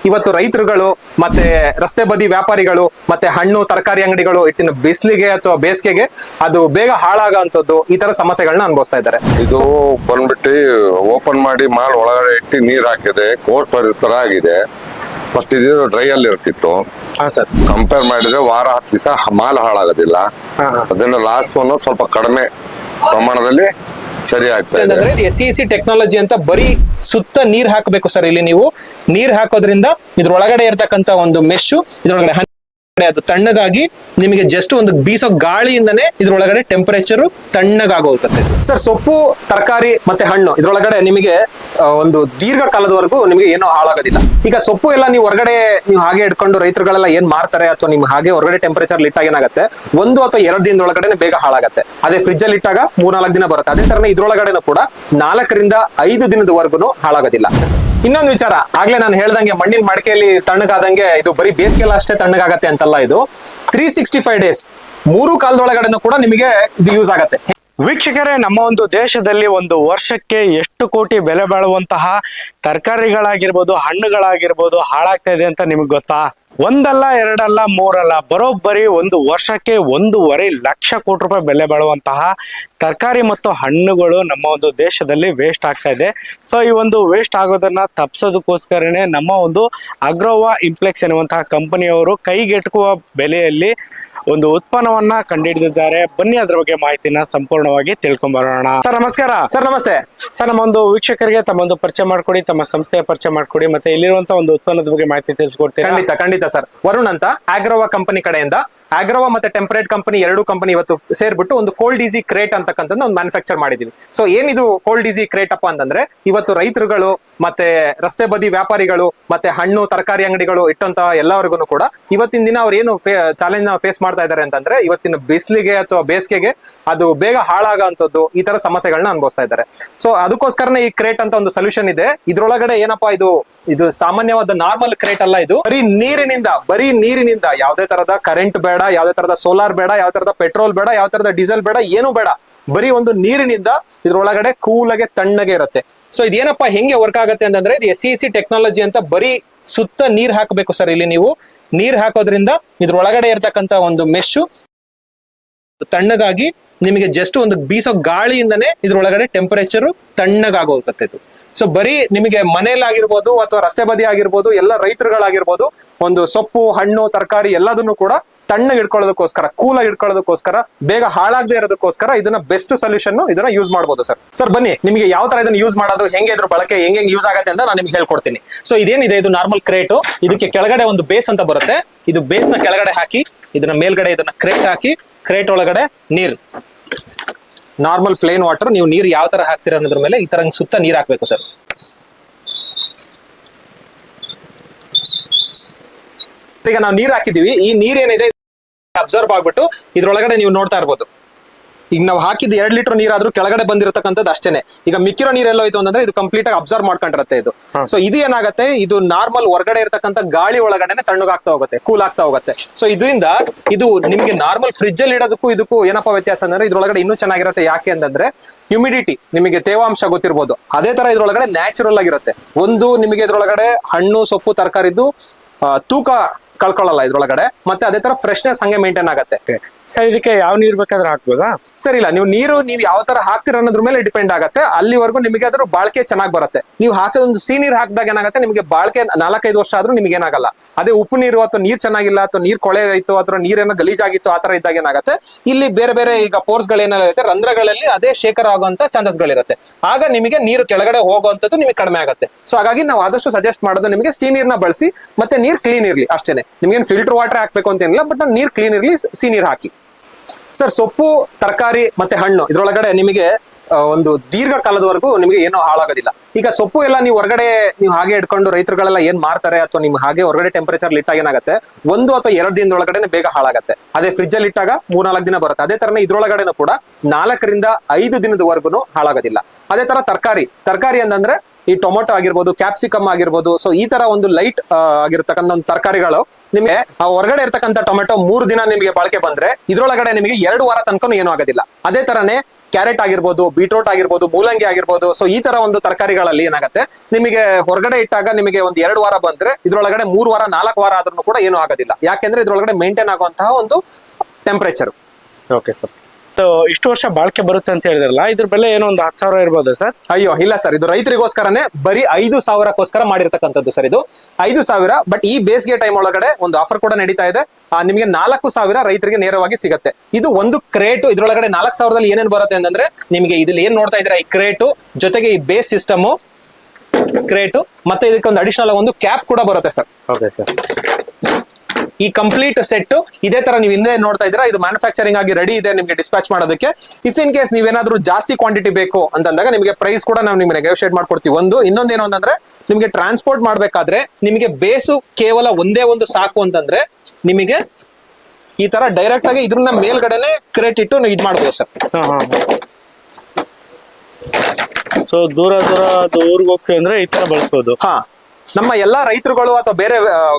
ಇವತ್ತು ರೈತರುಗಳು ಮತ್ತೆ ರಸ್ತೆ ಬದಿ ವ್ಯಾಪಾರಿಗಳು ಮತ್ತೆ ಹಣ್ಣು ತರಕಾರಿ ಅಂಗಡಿಗಳು ಇಟ್ಟಿನ ಬಿಸಿಲಿಗೆ ಅಥವಾ ಬೇಸಿಗೆಗೆ ಅದು ಬೇಗ ಹಾಳಾಗೋಂಥದ್ದು ಈ ತರ ಸಮಸ್ಯೆಗಳನ್ನ ಅನುಭವಿಸ್ತಾ ಇದ್ದಾರೆ. ಇದು ಬಂದ್ಬಿಟ್ಟು ಓಪನ್ ಮಾಡಿ ಮಾಲ್ ಒಳಗಡೆ ಇಟ್ಟು ನೀರ್ ಹಾಕಿದೆ ಕೋಟ್ ತರ ಆಗಿದೆ. ಫಸ್ಟ್ ಇದು ಡ್ರೈ ಅಲ್ಲಿ ಇರ್ತಿತ್ತು. ಕಂಪೇರ್ ಮಾಡಿದ್ರೆ ವಾರ 10 ದಿವಸ ಮಾಲ್ ಹಾಳಾಗೋದಿಲ್ಲ. ಅದನ್ನ ಲಾಸ್ ಸ್ವಲ್ಪ ಕಡಿಮೆ ಪ್ರಮಾಣದಲ್ಲಿ ಸರಿ ಆಗ್ತದೆ. ಅಂದ್ರೆ SEC ಟೆಕ್ನಾಲಜಿ ಅಂತ ಬರೀ ಸುತ್ತ ನೀರ್ ಹಾಕಬೇಕು ಸರ್. ಇಲ್ಲಿ ನೀವು ನೀರ್ ಹಾಕೋದ್ರಿಂದ ಇದ್ರೊಳಗಡೆ ಇರ್ತಕ್ಕಂತ ಒಂದು ಮೆಶ್ ಇದ್ರೊಳಗಡೆ ಅದು ತಣ್ಣಗಾಗಿ ನಿಮಗೆ ಜಸ್ಟ್ ಒಂದು ಬೀಸೋ ಗಾಳಿಯಿಂದನೇ ಇದ್ರೊಳಗಡೆ ಟೆಂಪರೇಚರ್ ತಣ್ಣಗಾಗೋಗುತ್ತೆ ಸರ್. ಸೊಪ್ಪು ತರಕಾರಿ ಮತ್ತೆ ಹಣ್ಣು ಇದ್ರೊಳಗಡೆ ನಿಮಗೆ ಒಂದು ದೀರ್ಘಕಾಲದವರೆಗೂ ನಿಮಗೆ ಏನೋ ಹಾಳಾಗೋದಿಲ್ಲ. ಈಗ ಸೊಪ್ಪು ಎಲ್ಲ ನೀವು ಹೊರಗಡೆ ನೀವು ಹಾಗೆ ಇಟ್ಕೊಂಡು ರೈತರುಗಳೆಲ್ಲ ಏನ್ ಮಾಡ್ತಾರೆ ಅಥವಾ ನಿಮ್ಗೆ ಹಾಗೆ ಹೊರಗಡೆ ಟೆಂಪರೇಚರ್ ಇಟ್ಟಾಗ ಏನಾಗುತ್ತೆ 1 ಅಥವಾ 2 ದಿನದೊಳಗಡೆ ಬೇಗ ಹಾಳಾಗುತ್ತೆ. ಅದೇ ಫ್ರಿಜ್ ಅಲ್ಲಿ ಇಟ್ಟಾಗ 3-4 ದಿನ ಬರುತ್ತೆ. ಅದೇ ತರ ಇದ್ರೊಳಗಡೆನೂ ಕೂಡ 4 ರಿಂದ 5 ದಿನದವರೆಗೂ ಹಾಳಾಗೋದಿಲ್ಲ. ಇನ್ನೊಂದು ವಿಚಾರ, ಆಗ್ಲೇ ನಾನು ಹೇಳ್ದಂಗೆ ಮಣ್ಣಿನ ಮಡಿಕೆಯಲ್ಲಿ ತಣ್ಣಗಾದಂಗೆ ಇದು ಬರೀ ಬೇಸಿಗೆಲ್ಲ ಅಷ್ಟೇ ತಣ್ಣಗಾಗತ್ತೆ ಅಂತಲ್ಲ. ಇದು 365 ಡೇಸ್ 3 ಕಾಲದೊಳಗಡೆನೂ ಕೂಡ ನಿಮಗೆ ಇದು ಯೂಸ್ ಆಗತ್ತೆ. ವೀಕ್ಷಕರೇ, ನಮ್ಮ ಒಂದು ದೇಶದಲ್ಲಿ ಒಂದು ವರ್ಷಕ್ಕೆ ಎಷ್ಟು ಕೋಟಿ ಬೆಲೆ ಬಾಳುವಂತಹ ತರಕಾರಿಗಳಾಗಿರ್ಬೋದು, ಹಣ್ಣುಗಳಾಗಿರ್ಬೋದು ಹಾಳಾಗ್ತಾ ಇದೆ ಅಂತ ನಿಮ್ಗೆ ಗೊತ್ತಾ? 1 ಅಲ್ಲ 2 ಅಲ್ಲ 3 ಅಲ್ಲ, ಬರೋಬ್ಬರಿ ಒಂದು ವರ್ಷಕ್ಕೆ 1.5 ಲಕ್ಷ ಕೋಟಿ ರೂಪಾಯಿ ಬೆಲೆ ಬಾಳುವಂತಹ ತರಕಾರಿ ಮತ್ತು ಹಣ್ಣುಗಳು ನಮ್ಮ ಒಂದು ದೇಶದಲ್ಲಿ ವೇಸ್ಟ್ ಆಗ್ತಾ ಇದೆ. ಸೊ ಈ ಒಂದು ವೇಸ್ಟ್ ಆಗೋದನ್ನ ತಪ್ಪಿಸೋದಕ್ಕೋಸ್ಕರನೇ ನಮ್ಮ ಒಂದು ಅಗ್ರೋವಾ ಇಂಪ್ಲೆಕ್ಸ್ ಎನ್ನುವಂತಹ ಕಂಪನಿಯವರು ಕೈಗೆಟುಕುವ ಬೆಲೆಯಲ್ಲಿ ಒಂದು ಉತ್ಪನ್ನವನ್ನ ಕಂಡುಹಿಡಿದಿದ್ದಾರೆ. ಬನ್ನಿ ಅದ್ರ ಬಗ್ಗೆ ಮಾಹಿತಿನ ಸಂಪೂರ್ಣವಾಗಿ ತಿಳ್ಕೊಂಬರೋಣ. ಸರ್ ನಮಸ್ಕಾರ. ಸರ್ ನಮಸ್ತೆ. ಸರ್, ನಮ್ಮ ಒಂದು ವೀಕ್ಷಕರಿಗೆ ತಮ್ಮೊಂದು ಪರಿಚಯ ಮಾಡ್ಕೊಡಿ, ತಮ್ಮ ಸಂಸ್ಥೆಯ ಪರಿಚಯ ಮಾಡ್ಕೊಡಿ, ಮತ್ತೆ ಇಲ್ಲಿರುವಂತಹ ಒಂದು ಉತ್ಪನ್ನದ ಬಗ್ಗೆ ಮಾಹಿತಿ ತಿಳಿಸ್ಕೊಡ್ತೀರಾ? ಖಂಡಿತ ಸರ್. ವರುಣ್ ಅಂತ ಆಗ್ರೋವಾ ಕಂಪನಿ ಕಡೆಯಿಂದ, ಆಗ್ರೋವಾ ಮತ್ತೆ ಟೆಂಪರೇಟ್ ಕಂಪನಿ 2 ಕಂಪನಿ ಇವತ್ತು ಸೇರ್ಬಿಟ್ಟು ಒಂದು ಕೋಲ್ಡ್ ಈಸಿ ಕ್ರೇಟ್ ಅಂತಕ್ಕಂಥದ್ದು ಒಂದು ಮ್ಯಾನುಫ್ಯಾಕ್ಚರ್ ಮಾಡಿದೀವಿ. ಸೊ ಏನಿದು ಕೋಲ್ಡ್ ಈಸಿ ಕ್ರೇಟ್ ಅಪ್ಪ ಅಂತಂದ್ರೆ, ಇವತ್ತು ರೈತರುಗಳು ಮತ್ತೆ ರಸ್ತೆ ಬದಿ ವ್ಯಾಪಾರಿಗಳು ಮತ್ತೆ ಹಣ್ಣು ತರಕಾರಿ ಅಂಗಡಿಗಳು ಇಟ್ಟಂತಹ ಎಲ್ಲರಿಗೂ ಕೂಡ ಇವತ್ತಿನ ದಿನ ಅವ್ರು ಏನು ಚಾಲೆಂಜ್ ಫೇಸ್ ಮಾಡ್ತಾ ಇದ್ದಾರೆ ಅಂತಂದ್ರೆ, ಇವತ್ತಿನ ಬಿಸಿಲಿಗೆ ಅಥವಾ ಬೇಸಿಗೆಗೆ ಅದು ಬೇಗ ಹಾಳಾಗೋಂಥದ್ದು ಈ ತರ ಸಮಸ್ಯೆಗಳನ್ನ ಅನುಭವಿಸ್ತಾ ಇದ್ದಾರೆ. ಸೊ ಅದಕ್ಕೋಸ್ಕರನೇ ಈ ಕ್ರೇಟ್ ಅಂತ ಒಂದು ಸೊಲ್ಯೂಷನ್ ಇದೆ. ಇದ್ರೊಳಗಡೆ ಏನಪ್ಪಾ ಇದು ಸಾಮಾನ್ಯವಾದ ನಾರ್ಮಲ್ ಕ್ರೇಟ್ ಅಲ್ಲ. ಇದು ಬರೀ ನೀರಿನಿಂದ ಯಾವುದೇ ತರದ ಕರೆಂಟ್ ಬೇಡ, ಯಾವುದೇ ತರದ ಸೋಲಾರ್ ಬೇಡ, ಯಾವ ತರದ ಪೆಟ್ರೋಲ್ ಬೇಡ, ಯಾವ ತರದ ಡೀಸೆಲ್ ಬೇಡ, ಏನು ಬೇಡ. ಬರೀ ಒಂದು ನೀರಿನಿಂದ ಇದ್ರೊಳಗಡೆ ಕೂಲಾಗೆ ತಣ್ಣಗೆ ಇರುತ್ತೆ. ಸೊ ಇದೇನಪ್ಪ ಹೆಂಗೆ ವರ್ಕ್ ಆಗುತ್ತೆ ಅಂತಂದ್ರೆ, ಇದು SEC ಟೆಕ್ನಾಲಜಿ ಅಂತ ಬರೀ ಸುತ್ತ ನೀರ್ ಹಾಕಬೇಕು ಸರ್. ಇಲ್ಲಿ ನೀವು ನೀರ್ ಹಾಕೋದ್ರಿಂದ ಇದ್ರೊಳಗಡೆ ಇರ್ತಕ್ಕಂತ ಒಂದು ಮೆಶ್ ತಣ್ಣಗಾಗಿ ನಿಮಗೆ ಜಸ್ಟ್ ಒಂದು ಬೀಸೋ ಗಾಳಿಯಿಂದನೇ ಇದ್ರೊಳಗಡೆ ಟೆಂಪರೇಚರ್ ತಣ್ಣಗಾಗೋಗುತ್ತೆ. ಸೊ ಬರೀ ನಿಮಗೆ ಮನೆಯಲ್ಲಾಗಿರ್ಬೋದು ಅಥವಾ ರಸ್ತೆ ಬದಿ ಆಗಿರ್ಬೋದು, ಎಲ್ಲ ರೈತರುಗಳಾಗಿರ್ಬೋದು, ಒಂದು ಸೊಪ್ಪು ಹಣ್ಣು ತರಕಾರಿ ಎಲ್ಲದನ್ನು ಕೂಡ ತಣ್ಣಗೆ ಇಟ್ಕೊಳ್ಳೋದಕ್ಕೋಸ್ಕರ, ಕೂಲಾಗಿ ಇಟ್ಕೊಳ್ಳೋದಕ್ಕೋಸ್ಕರ, ಬೇಗ ಹಾಳಾಗದೆ ಇರೋದಕ್ಕೋಸ್ಕರ ಇದನ್ನ ಬೆಸ್ಟ್ ಸೊಲ್ಯೂಷನ್ ಇದನ್ನ ಯೂಸ್ ಮಾಡಬಹುದು ಸರ್. ಸರ್ ಬನ್ನಿ, ನಿಮಗೆ ಯಾವ ತರ ಇದನ್ನ ಯೂಸ್ ಮಾಡೋದು, ಹೆಂಗೆ ಇದ್ರ ಬಳಕೆ ಹೆಂಗೆ ಯೂಸ್ ಆಗುತ್ತೆ ಅಂತ ನಾನು ನಿಮ್ಗೆ ಹೇಳ್ಕೊಡ್ತೀನಿ. ಸೊ ಇದೇನಿದೆ, ಇದು ನಾರ್ಮಲ್ ಕ್ರೇಟು. ಇದಕ್ಕೆ ಕೆಳಗಡೆ ಒಂದು ಬೇಸ್ ಅಂತ ಬರುತ್ತೆ. ಇದು ಬೇಸ್ ನ ಕೆಳಗಡೆ ಹಾಕಿ ಇದನ್ನ ಮೇಲ್ಗಡೆ ಇದನ್ನ ಕ್ರೇಟ್ ಹಾಕಿ, ಕ್ರೇಟ್ ಒಳಗಡೆ ನೀರ್ ನಾರ್ಮಲ್ ಪ್ಲೇನ್ ವಾಟರ್, ನೀವು ನೀರು ಯಾವ ತರ ಹಾಕ್ತೀರ ಅನ್ನೋದ್ರ ಮೇಲೆ ಈ ತರ ಸುತ್ತ ನೀರ್ ಹಾಕ್ಬೇಕು ಸರ್. ಈಗ ನಾವು ನೀರ್ ಹಾಕಿದೀವಿ. ಈ ನೀರ್ ಏನಿದೆ ಅಬ್ಸರ್ವ್ ಆಗ್ಬಿಟ್ಟು ಇದ್ರೊಳಗಡೆ ನೀವು ನೋಡ್ತಾ ಇರ್ಬೋದು. ಈಗ ನಾವು ಹಾಕಿದ್ 2 ಲೀಟರ್ ನೀರಾದ್ರೂ ಕೆಳಗಡೆ ಬಂದಿರತಕ್ಕಂಥದ್ದು ಅಷ್ಟೇನೆ. ಈಗ ಮಿಕ್ಕಿರೋ ನೀರೆಲ್ಲೋ ಹೋಯ್ತು ಅಂತಂದ್ರೆ ಇದು ಕಂಪ್ಲೀಟ್ ಆಗಿ ಅಬ್ಸರ್ವ್ ಮಾಡ್ಕೊಂಡಿರುತ್ತೆ ಇದು. ಸೊ ಇದು ಏನಾಗುತ್ತೆ, ಇದು ನಾರ್ಮಲ್ ಹೊರಗಡೆ ಇರತಕ್ಕಂಥ ಗಾಳಿ ಒಳಗಡೆನೆ ತಣ್ಣಗಾಗ್ತಾ ಹೋಗುತ್ತೆ, ಕೂಲ್ ಆಗ್ತಾ ಹೋಗುತ್ತೆ. ಸೊ ಇದರಿಂದ ಇದು ನಿಮ್ಗೆ ನಾರ್ಮಲ್ ಫ್ರಿಜ್ ಅಲ್ಲಿ ಇಡೋದಕ್ಕೂ ಇದಕ್ಕೂ ಏನಪ್ಪಾ ವ್ಯತ್ಯಾಸ ಅಂದ್ರೆ, ಇದ್ರೊಳಗಡೆ ಇನ್ನೂ ಚೆನ್ನಾಗಿರುತ್ತೆ. ಯಾಕೆ ಅಂತಂದ್ರೆ ಹ್ಯೂಮಿಡಿಟಿ, ನಿಮಗೆ ತೇವಾಂಶ ಗೊತ್ತಿರ್ಬೋದು, ಅದೇ ತರ ಇದ್ರೊಳಗಡೆ ನ್ಯಾಚುರಲ್ ಆಗಿರುತ್ತೆ. ಒಂದು ನಿಮಗೆ ಇದ್ರೊಳಗಡೆ ಹಣ್ಣು ಸೊಪ್ಪು ತರಕಾರಿದ್ದು ತೂಕ ಕಳ್ಕೊಳ್ಳಲ್ಲ ಇದ್ರೊಳಗಡೆ, ಮತ್ತೆ ಅದೇ ತರ ಫ್ರೆಶ್ನೆಸ್ ಹಂಗೆ ಮೇಂಟೈನ್ ಆಗುತ್ತೆ. ಸರ್ ಇದಕ್ಕೆ ಯಾವ ನೀರು ಬೇಕಾದ್ರೆ ಹಾಕ್ಬೋದಾ? ಸರ್ ಇಲ್ಲ, ನೀವು ಯಾವ ತರ ಹಾಕ್ತೀರ ಅನ್ನೋದ್ರ ಮೇಲೆ ಡಿಪೆಂಡ್ ಆಗುತ್ತೆ. ಅಲ್ಲಿವರೆಗೂ ನಿಮಗೆ ಅದ್ರ ಬಾಳ್ಕೆ ಚೆನ್ನಾಗಿ ಬರುತ್ತೆ. ನೀವು ಹಾಕೋದು ಒಂದು ಸಿಹಿ ನೀರು ಹಾಕಿದಾಗ ಏನಾಗುತ್ತೆ, ನಿಮಗೆ ಬಾಳ್ಕೆ 4-5 ವರ್ಷ ಆದ್ರೂ ನಿಮ್ಗೆ ಏನಾಗಲ್ಲ. ಅದೇ ಉಪ್ಪು ನೀರು ಅಥವಾ ನೀರ್ ಚೆನ್ನಾಗಿಲ್ಲ ಅಥವಾ ನೀರ್ ಕೊಳೆ ಆಯ್ತು ಅಥವಾ ನೀರೇನೋ ಗಲೀಜಾಗಿತ್ತು ಆ ತರ ಇದ್ದಾಗ ಏನಾಗುತ್ತೆ, ಇಲ್ಲಿ ಬೇರೆ ಬೇರೆ ಈಗ ಪೋರ್ಸ್ ಗಳೇನಿರುತ್ತೆ ರಂಧ್ರಗಳಲ್ಲಿ ಅದೇ ಶೇಖರ ಆಗುವಂತ ಚಾನ್ಸಸ್ ಗಳಿರುತ್ತೆ. ಆಗ ನಿಮಗೆ ನೀರು ಕೆಳಗಡೆ ಹೋಗುವಂತದ್ದು ನಿಮಗೆ ಕಡಿಮೆ ಆಗುತ್ತೆ. ಸೊ ಹಾಗಾಗಿ ನಾವು ಆದಷ್ಟು ಸಜೆಸ್ಟ್ ಮಾಡೋದು ನಿಮಗೆ ಸಿಹಿ ನೀರ್ನ ಬಳಸಿ, ಮತ್ತೆ ನೀರ್ ಕ್ಲೀನ್ ಇರ್ಲಿ ಅಷ್ಟೇನೆ. ನಿಮ್ಗೇನು ಫಿಲ್ಟರ್ ವಾಟರ್ ಹಾಕ್ಬೇಕು ಅಂತ ಏನಿಲ್ಲ, ಬಟ್ ನೀರ್ ಕ್ಲೀನ್ ಇರ್ಲಿ, ಸಿಹಿ ನೀರ್ ಹಾಕಿ. ಸರ್ ಸೊಪ್ಪು ತರಕಾರಿ ಮತ್ತೆ ಹಣ್ಣು ಇದ್ರೊಳಗಡೆ ನಿಮಗೆ ಒಂದು ದೀರ್ಘಕಾಲದವರೆಗೂ ನಿಮಗೆ ಏನೋ ಹಾಳಾಗೋದಿಲ್ಲ. ಈಗ ಸೊಪ್ಪು ಎಲ್ಲ ನೀವು ಹೊರಗಡೆ ನೀವು ಹಾಗೆ ಇಟ್ಕೊಂಡು ರೈತರುಗಳೆಲ್ಲ ಏನ್ ಮಾಡ್ತಾರೆ, ಅಥವಾ ನಿಮ್ಗೆ ಹಾಗೆ ಹೊರಗಡೆ ಟೆಂಪರೇಚರ್ ಇಟ್ಟಾಗ ಏನಾಗುತ್ತೆ 1 ಅಥವಾ 2 ದಿನದೊಳಗಡೆ ಬೇಗ ಹಾಳಾಗುತ್ತೆ. ಅದೇ ಫ್ರಿಜ್ ಅಲ್ಲಿ ಇಟ್ಟಾಗ 3-4 ದಿನ ಬರುತ್ತೆ. ಅದೇ ತರನೇ ಇದ್ರೊಳಗಡೆನೂ ಕೂಡ 4 ರಿಂದ 5 ದಿನದವರೆಗೂ ಹಾಳಾಗೋದಿಲ್ಲ. ಅದೇ ತರ ತರಕಾರಿ ಅಂತಂದ್ರೆ ಈ ಟೊಮೊಟೊ ಆಗಿರ್ಬೋದು, ಕ್ಯಾಪ್ಸಿಕಮ್ ಆಗಿರ್ಬೋದು, ಸೊ ಈ ತರ ಒಂದು ಲೈಟ್ ಆಗಿರ್ತಕ್ಕಂಥ ಒಂದು ತರಕಾರಿಗಳು ನಿಮಗೆ ಹೊರಗಡೆ ಇರ್ತಕ್ಕಂಥ ಟೊಮೆಟೊ 3 ದಿನ ನಿಮಗೆ ಬಾಳಿಕೆ ಬಂದ್ರೆ ಇದ್ರೊಳಗಡೆ ನಿಮಗೆ 2 ವಾರ ತನಕ ಏನೂ ಆಗೋದಿಲ್ಲ. ಅದೇ ತರನೇ ಕ್ಯಾರೆಟ್ ಆಗಿರ್ಬೋದು, ಬೀಟ್ರೋಟ್ ಆಗಿರ್ಬೋದು, ಮೂಲಂಗಿ ಆಗಿರ್ಬೋದು, ಸೊ ಈ ತರ ಒಂದು ತರಕಾರಿಗಳಲ್ಲಿ ಏನಾಗುತ್ತೆ ನಿಮಗೆ ಹೊರಗಡೆ ಇಟ್ಟಾಗ ನಿಮಗೆ ಒಂದು 2 ವಾರ ಬಂದ್ರೆ ಇದ್ರೊಳಗಡೆ 3 ವಾರ 4 ವಾರ ಆದ್ರೂ ಕೂಡ ಏನೂ ಆಗೋದಿಲ್ಲ. ಯಾಕೆಂದ್ರೆ ಇದ್ರೊಳಗಡೆ ಮೇಂಟೈನ್ ಆಗುವಂತಹ ಒಂದು ಟೆಂಪರೇಚರ್. Okay sir. ಸೊ ಇಷ್ಟು ವರ್ಷ ಬಾಳಿಕೆ ಬರುತ್ತೆ ಅಂತ ಹೇಳಿದ್ರಲ್ಲ, ಇದ್ರ ಬೆಲೆ ಏನೋ ಒಂದು 10,000 ಇರ್ಬೋದು ಸರ್? ಅಯ್ಯೋ ಇಲ್ಲ ಸರ್, ಇದು ರೈತರಿಗೋಸ್ಕರನೇ ಬರೀ 5,000ಕ್ಕೋಸ್ಕರ ಮಾಡಿರ್ತಕ್ಕಂಥದ್ದು ಸರ್. ಇದು 5,000, ಬಟ್ ಈ ಬೇಸಿಗೆ ಟೈಮ್ ಒಳಗಡೆ ಒಂದು ಆಫರ್ ಕೂಡ ನಡೀತಾ ಇದೆ. ನಿಮಗೆ 4,000 ರೈತರಿಗೆ ನೇರವಾಗಿ ಸಿಗುತ್ತೆ. ಇದು ಒಂದು ಕ್ರೇಟು. ಇದ್ರೊಳಗಡೆ 4,000ದಲ್ಲಿ ಏನೇನು ಬರುತ್ತೆ ಅಂತಂದ್ರೆ ನಿಮಗೆ ಇದ್ರಲ್ಲಿ ಏನ್ ನೋಡ್ತಾ ಇದ್ದೀರಾ, ಈ ಕ್ರೇಟು ಜೊತೆಗೆ ಈ ಬೇಸ್ ಸಿಸ್ಟಮು ಕ್ರೇಟು ಮತ್ತೆ ಇದಕ್ಕೆ ಒಂದು ಅಡಿಷನಲ್ ಒಂದು ಕ್ಯಾಪ್ ಕೂಡ ಬರುತ್ತೆ ಸರ್. Okay sir. ಈ ಕಂಪ್ಲೀಟ್ ಸೆಟ್ ಇದೇ ತರ ನೀವು ಹಿಂದೆ ನೋಡ್ತಾ ಇದ್ದೀರಾ, ಇದು ಮ್ಯಾನುಫ್ಯಾಕ್ಚರಿಂಗ್ ಆಗಿ ರೆಡಿ ಇದೆ ನಿಮಗೆ ಡಿಸ್ಪ್ಯಾಚ್ ಮಾಡೋದಕ್ಕೆ. ಇಫ್ ಇನ್ ಕೇಸ್ ನೀವೇನಾದ್ರೂ ಜಾಸ್ತಿ ಕ್ವಾಂಟಿಟಿ ಬೇಕು ಅಂತಂದಾಗ ನಿಮಗೆ ಪ್ರೈಸ್ ಕೂಡ ನಾವು ನಿಮಗೆ ನೆಗೋಷಿಯೇಟ್ ಮಾಡ್ಕೊಡ್ತೀವಿ. ಇನ್ನೊಂದೇನು ಅಂತಂದ್ರೆ ನಿಮಗೆ ಟ್ರಾನ್ಸ್ಪೋರ್ಟ್ ಮಾಡ್ಬೇಕಾದ್ರೆ ನಿಮಗೆ ಬೇಸು ಕೇವಲ ಒಂದೇ ಒಂದು ಸಾಕು ಅಂತಂದ್ರೆ ನಿಮಗೆ ಈ ತರ ಡೈರೆಕ್ಟ್ ಆಗಿ ಇದ್ರನ್ನ ಮೇಲ್ಗಡೆನೆ ಕ್ರೇಟ್ ಇಟ್ಟು ನೀವು ಇದು ಮಾಡ್ಬೋದು ಸರ್. ಸೊ ದೂರ ಊರಿಗೆ ಹೋಗ್ತೀವಿ ಅಂದ್ರೆ ಈ ತರ ಬಳಸ್ಬೋದು. ಹಾ, ನಮ್ಮ ಎಲ್ಲಾ ರೈತರುಗಳು ಅಥವಾ ಬೇರೆ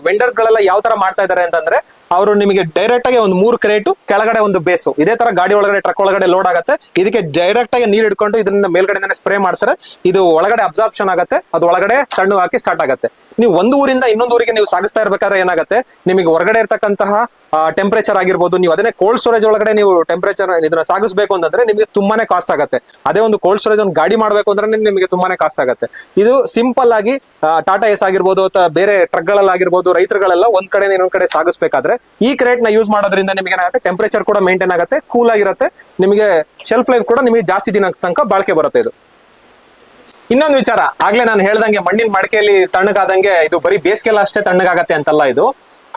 ವೆಂಡರ್ಸ್ ಗಳೆಲ್ಲ ಯಾವ ತರ ಮಾಡ್ತಾ ಇದಾರೆ ಅಂತಂದ್ರೆ ಅವರು ನಿಮಗೆ ಡೈರೆಕ್ಟ್ ಆಗಿ ಒಂದು 3 ಕ್ರೇಟು ಕೆಳಗಡೆ ಒಂದು ಬೇಸು ಇದೇ ತರ ಗಾಡಿ ಒಳಗಡೆ ಟ್ರಕ್ ಒಳಗಡೆ ಲೋಡ್ ಆಗುತ್ತೆ. ಇದಕ್ಕೆ ಡೈರೆಕ್ಟ್ ಆಗಿ ನೀರು ಹಿಡ್ಕೊಂಡು ಇದನ್ನ ಮೇಲ್ಗಡೆ ಸ್ಪ್ರೇ ಮಾಡ್ತಾರೆ. ಇದು ಒಳಗಡೆ ಅಬ್ಸಾರ್ಪ್ಷನ್ ಆಗುತ್ತೆ, ಅದು ಒಳಗಡೆ ತಣ್ಣು ಹಾಕಿ ಸ್ಟಾರ್ಟ್ ಆಗುತ್ತೆ. ನೀವು ಒಂದು ಊರಿಂದ ಇನ್ನೊಂದು ಊರಿಗೆ ನೀವು ಸಾಗಿಸ್ತಾ ಇರ್ಬೇಕಾದ್ರೆ ಏನಾಗುತ್ತೆ ನಿಮಗೆ ಹೊರಗಡೆ ಇರ್ತಕ್ಕಂತಹ ಟೆಂಪರೇಚರ್ ಆಗಿರ್ಬೋದು, ನೀವು ಅದನ್ನೇ ಕೋಲ್ಡ್ ಸ್ಟೋರೇಜ್ ಒಳಗಡೆ ನೀವು ಟೆಂಪರೇಚರ್ ಇದನ್ನ ಸಾಗಿಸಬೇಕು ಅಂತಂದ್ರೆ ನಿಮಗೆ ತುಂಬಾನೇ ಕಾಸ್ಟ್ ಆಗುತ್ತೆ. ಅದೇ ಒಂದು ಕೋಲ್ಡ್ ಸ್ಟೋರೇಜ್ ಒಂದು ಗಾಡಿ ಮಾಡಬೇಕು ಅಂದ್ರೆ ನಿಮಗೆ ತುಂಬಾನೇ ಕಾಸ್ಟ್ ಆಗುತ್ತೆ. ಇದು ಸಿಂಪಲ್ ಆಗಿ ಟಾಟಾ ಎಸ್ ಆಗಿರ್ಬೋದು ಅಥವಾ ಬೇರೆ ಟ್ರಕ್ ಗಳಲ್ಲಾಗಿರ್ಬೋದು ರೈತರುಗಳೆಲ್ಲ ಒಂದ್ ಕಡೆ ಇನ್ನೊಂದ್ ಕಡೆ ಸಾಗಿಸ್ಬೇಕಾದ್ರೆ ಈ ಕ್ರೇಟ್ ನ ಯೂಸ್ ಮಾಡೋದ್ರಿಂದ ನಿಮಗೆ ಏನಾಗುತ್ತೆ ಟೆಂಪರೇಚರ್ ಕೂಡ ಮೇಂಟೈನ್ ಆಗುತ್ತೆ, ಕೂಲ್ ಆಗಿರುತ್ತೆ, ನಿಮಗೆ ಶೆಲ್ಫ್ ಲೈಫ್ ಕೂಡ ನಿಮಗೆ ಜಾಸ್ತಿ ದಿನ ತನಕ ಬಾಳಿಕೆ ಬರುತ್ತೆ. ಇದು ಇನ್ನೊಂದು ವಿಚಾರ, ಆಗ್ಲೇ ನಾನು ಹೇಳ್ದಂಗೆ ಮಣ್ಣಿನ ಮಡಿಕೆಯಲ್ಲಿ ತಣ್ಣಗಾದಂಗೆ ಇದು ಬರೀ ಬೇಸಿಗೆಲ್ಲ ಅಷ್ಟೇ ತಣ್ಣಗಾಗತ್ತೆ ಅಂತಲ್ಲ. ಇದು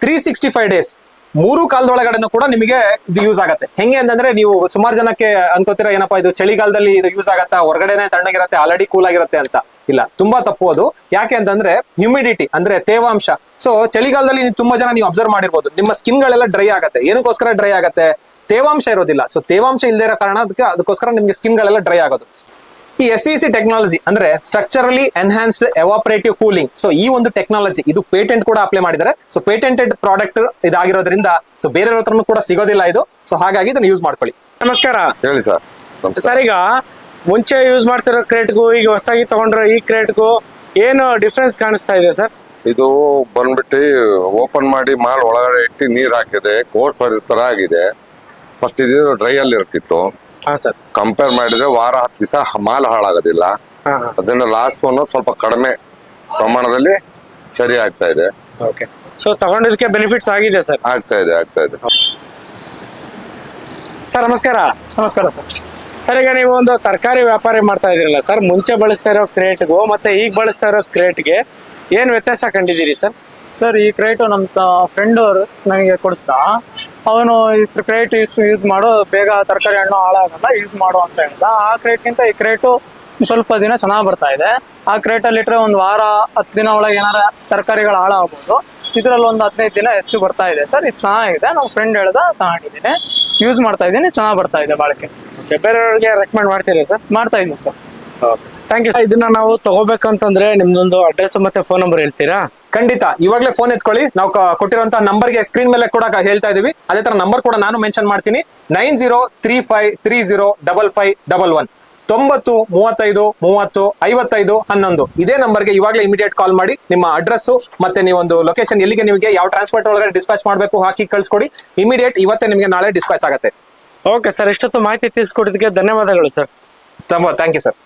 365 ಡೇಸ್ 3 ಕಾಲದೊಳಗಡೆನೂ ಕೂಡ ನಿಮಗೆ ಇದು ಯೂಸ್ ಆಗುತ್ತೆ. ಹೆಂಗೆ ಅಂತಂದ್ರೆ ನೀವು ಸುಮಾರು ಜನಕ್ಕೆ ಅನ್ಕೋತೀರಾ ಏನಪ್ಪಾ ಇದು ಚಳಿಗಾಲದಲ್ಲಿ ಇದು ಯೂಸ್ ಆಗತ್ತಾ, ಹೊರಗಡೆನೆ ತಣ್ಣಗಿರುತ್ತೆ ಆಲ್ರೆಡಿ ಕೂಲ್ ಆಗಿರುತ್ತೆ ಅಂತ. ಇಲ್ಲ, ತುಂಬಾ ತಪ್ಪು ಅದು. ಯಾಕೆ ಅಂತಂದ್ರೆ ಹ್ಯೂಮಿಡಿಟಿ ಅಂದ್ರೆ ತೇವಾಂಶ. ಸೊ ಚಳಿಗಾಲದಲ್ಲಿ ತುಂಬಾ ಜನ ನೀವು ಅಬ್ಸರ್ವ್ ಮಾಡಿರ್ಬೋದು, ನಿಮ್ಮ ಸ್ಕಿನ್ ಗಳೆಲ್ಲ ಡ್ರೈ ಆಗುತ್ತೆ. ಏನಕ್ಕೋಸ್ಕರ ಡ್ರೈ ಆಗುತ್ತೆ? ತೇವಾಂಶ ಇರೋದಿಲ್ಲ. ಸೊ ತೇವಾಂಶ ಇಲ್ಲದೆ ಇರೋ ಕಾರಣ ಅದಕ್ಕೋಸ್ಕರ ನಿಮ್ಗೆ ಸ್ಕಿನ್ ಗಳೆಲ್ಲ ಡ್ರೈ ಆಗೋದು. ಈ SEC ಟೆಕ್ನಾಲಜಿ ಅಂದ್ರೆ ಸ್ಟ್ರಕ್ಚರಲಿ ಎನ್ಹಾನ್ಸ್ಡ್ ಎವಾಪರೇಟಿವ್ ಕೂಲಿಂಗ್. ಸೊ ಈ ಒಂದು ಟೆಕ್ನಾಲಜಿ ಇದು ಪೇಟೆಂಟ್ ಕೂಡ ಅಪ್ಲೈ ಮಾಡಿದ್ದಾರೆ. ಸೊ ಪೇಟೆಂಟೆಡ್ ಪ್ರಾಡಕ್ಟ್ ಇದಾಗಿರೋದ್ರಿಂದ ಸೊ ಬೇರೆ ಹತ್ರನೂ ಕೂಡ ಸಿಗೋದಿಲ್ಲ ಇದು. ಸೊ ಹಾಗಾಗಿ ಇದನ್ನ ಯೂಸ್ ಮಾಡ್ಕೊಳ್ಳಿ. ನಮಸ್ಕಾರ. ಹೇಳಿ ಸರ್. ಸರ್, ಈಗ ಮುಂಚೆ ಯೂಸ್ ಮಾಡ್ತಿರೋ ಕ್ರೇಟ್ಗೂ ಈಗ ಹೊಸದಾಗಿ ತಗೊಂಡ್ರೆ ಈ ಕ್ರೇಟ್ಗೂ ಏನು ಡಿಫ್ರೆನ್ಸ್ ಕಾಣಿಸ್ತಾ ಇದೆ ಸರ್? ಇದು ಬಂದ್ಬಿಟ್ಟು ಓಪನ್ ಮಾಡಿ ಮಾಲ್ ಒಳಗಡೆ ಇಟ್ಟು ನೀರ್ ಹಾಕಿದೆ, ಕೋಟ್ ತರ ಆಗಿದೆ. ಫಸ್ಟ್ ಇದು ಡ್ರೈ ಅಲ್ಲಿ ಇರ್ತಿತ್ತು. ಹಾ ಸರ್. ಕಂಪೇರ್ ಮಾಡಿದ್ರೆ ವಾರ 10 ದಿವಸ ಮಾಲ್ ಹಾಳಾಗೋದಿಲ್ಲ. ಅದನ್ನ ಲಾಸ್ ಸ್ವಲ್ಪ ಕಡಿಮೆ ಪ್ರಮಾಣದಲ್ಲಿ ಸರಿ ಆಗ್ತಾ ಇದೆ. ಓಕೆ. ಸೊ ತಗೊಂಡಿದ್ದಕ್ಕೆ ಬೆನಿಫಿಟ್ಸ್ ಆಗಿದೆ ಸರ್? ಆಗ್ತಾ ಇದೆ. ಸರ್ ನಮಸ್ಕಾರ. ನಮಸ್ಕಾರ ಸರ್. ಸರ್, ಈಗ ನೀವು ಒಂದು ತರಕಾರಿ ವ್ಯಾಪಾರ ಮಾಡ್ತಾ ಇದ್ದೀರಲ್ಲ ಸರ್, ಮುಂಚೆ ಬಳಸ್ತಾ ಇರೋ ಕ್ರೇಟ್ಗೂ ಮತ್ತೆ ಈಗ ಬಳಸ್ತಾ ಇರೋ ಕ್ರೇಟ್ಗೆ ಏನು ವ್ಯತ್ಯಾಸ ಕಂಡಿದ್ದೀರಿ ಸರ್? ಸರ್, ಈ ಕ್ರೇಟು ನಮ್ಮ ಫ್ರೆಂಡ್ ಅವರು ನನಗೆ ಕೊಡಿಸ್ದ. ಅವನು ಈ ಕ್ರೇಟ್ ಯೂಸ್ ಮಾಡು, ಬೇಗ ತರಕಾರಿ ಹಣ್ಣು ಹಾಳಾಗಲ್ಲ, ಯೂಸ್ ಮಾಡು ಅಂತ ಹೇಳ್ದ. ಆ ಕ್ರೇಟ್ಗಿಂತ ಈ ಕ್ರೇಟು ಸ್ವಲ್ಪ ದಿನ ಚೆನ್ನಾಗಿ ಬರ್ತಾ ಇದೆ. ಆ ಕ್ರೇಟಲ್ಲಿ ಇಟ್ಟರೆ ಒಂದು ವಾರ 10 ದಿನ ಒಳಗೆ ಏನಾರ ತರಕಾರಿಗಳು ಹಾಳಾಗ್ಬೋದು. ಇದರಲ್ಲಿ ಒಂದು 15 ದಿನ ಹೆಚ್ಚು ಬರ್ತಾ ಇದೆ ಸರ್. ಇದು ಚೆನ್ನಾಗಿದೆ. ನಮ್ಮ ಫ್ರೆಂಡ್ ಹೇಳ್ದ, ತಗೊಂಡಿದ್ದೀನಿ, ಯೂಸ್ ಮಾಡ್ತಾ ಇದ್ದೀನಿ, ಚೆನ್ನಾಗಿ ಬರ್ತಾ ಇದೆ ಬಾಳಿಕೆ. ಬೇರೆಯವ್ರಿಗೆ ರೆಕಮೆಂಡ್ ಮಾಡ್ತೀರಾ ಸರ್? ಮಾಡ್ತಾ ಇದ್ದೀನಿ ಸರ್. Thank you. ಇದನ್ನ ನಾವು ತಗೋಬೇಕಂತಂದ್ರೆ ನಿಮ್ದೊಂದು ಅಡ್ರೆಸ್ ಮತ್ತೆ ಫೋನ್ ನಂಬರ್ ಹೇಳ್ತೀರಾ? ಖಂಡಿತ, ಇವಾಗಲೇ ಫೋನ್ ಎತ್ಕೊಳ್ಳಿ. ನಾವು ಕೊಟ್ಟಿರುವಂತಹ ನಂಬರ್ಗೆ ಸ್ಕ್ರೀನ್ ಮೇಲೆ ಕೂಡ ಹೇಳ್ತಾ ಇದೀವಿ. ಅದೇ ತರ ನಂಬರ್ ಕೂಡ ನಾನು ಮೆನ್ಷನ್ ಮಾಡ್ತೀನಿ. 9035305511 90 35 30 55 11. ಇದೇ ನಂಬರ್ಗೆ ಇವಾಗಲೇ ಇಮಿಡಿಯೇಟ್ ಕಾಲ್ ಮಾಡಿ ನಿಮ್ಮ ಅಡ್ರೆಸ್ ಮತ್ತೆ ನೀವೊಂದು ಲೊಕೇಶನ್ ಎಲ್ಲಿಗೆ ನಿಮಗೆ ಯಾವ ಟ್ರಾನ್ಸ್ಪೋರ್ಟ್ ಒಳಗಡೆ ಡಿಸ್ಪ್ಯಾಚ್ ಮಾಡಬೇಕು ಹಾಕಿ ಕಳ್ಸಿಕೊಡಿ. ಇಮಿಡಿಯೇಟ್ ಇವತ್ತೇ ನಿಮಗೆ ನಾಳೆ ಡಿಸ್ಪ್ಯಾಚ್ ಆಗುತ್ತೆ. ಓಕೆ ಸರ್, ಇಷ್ಟೊತ್ತು ಮಾಹಿತಿ ತಿಳಿಸ್ಕೊಟ್ಟಿದ್ದಕ್ಕೆ ಧನ್ಯವಾದಗಳು ಸರ್. Thank you sir.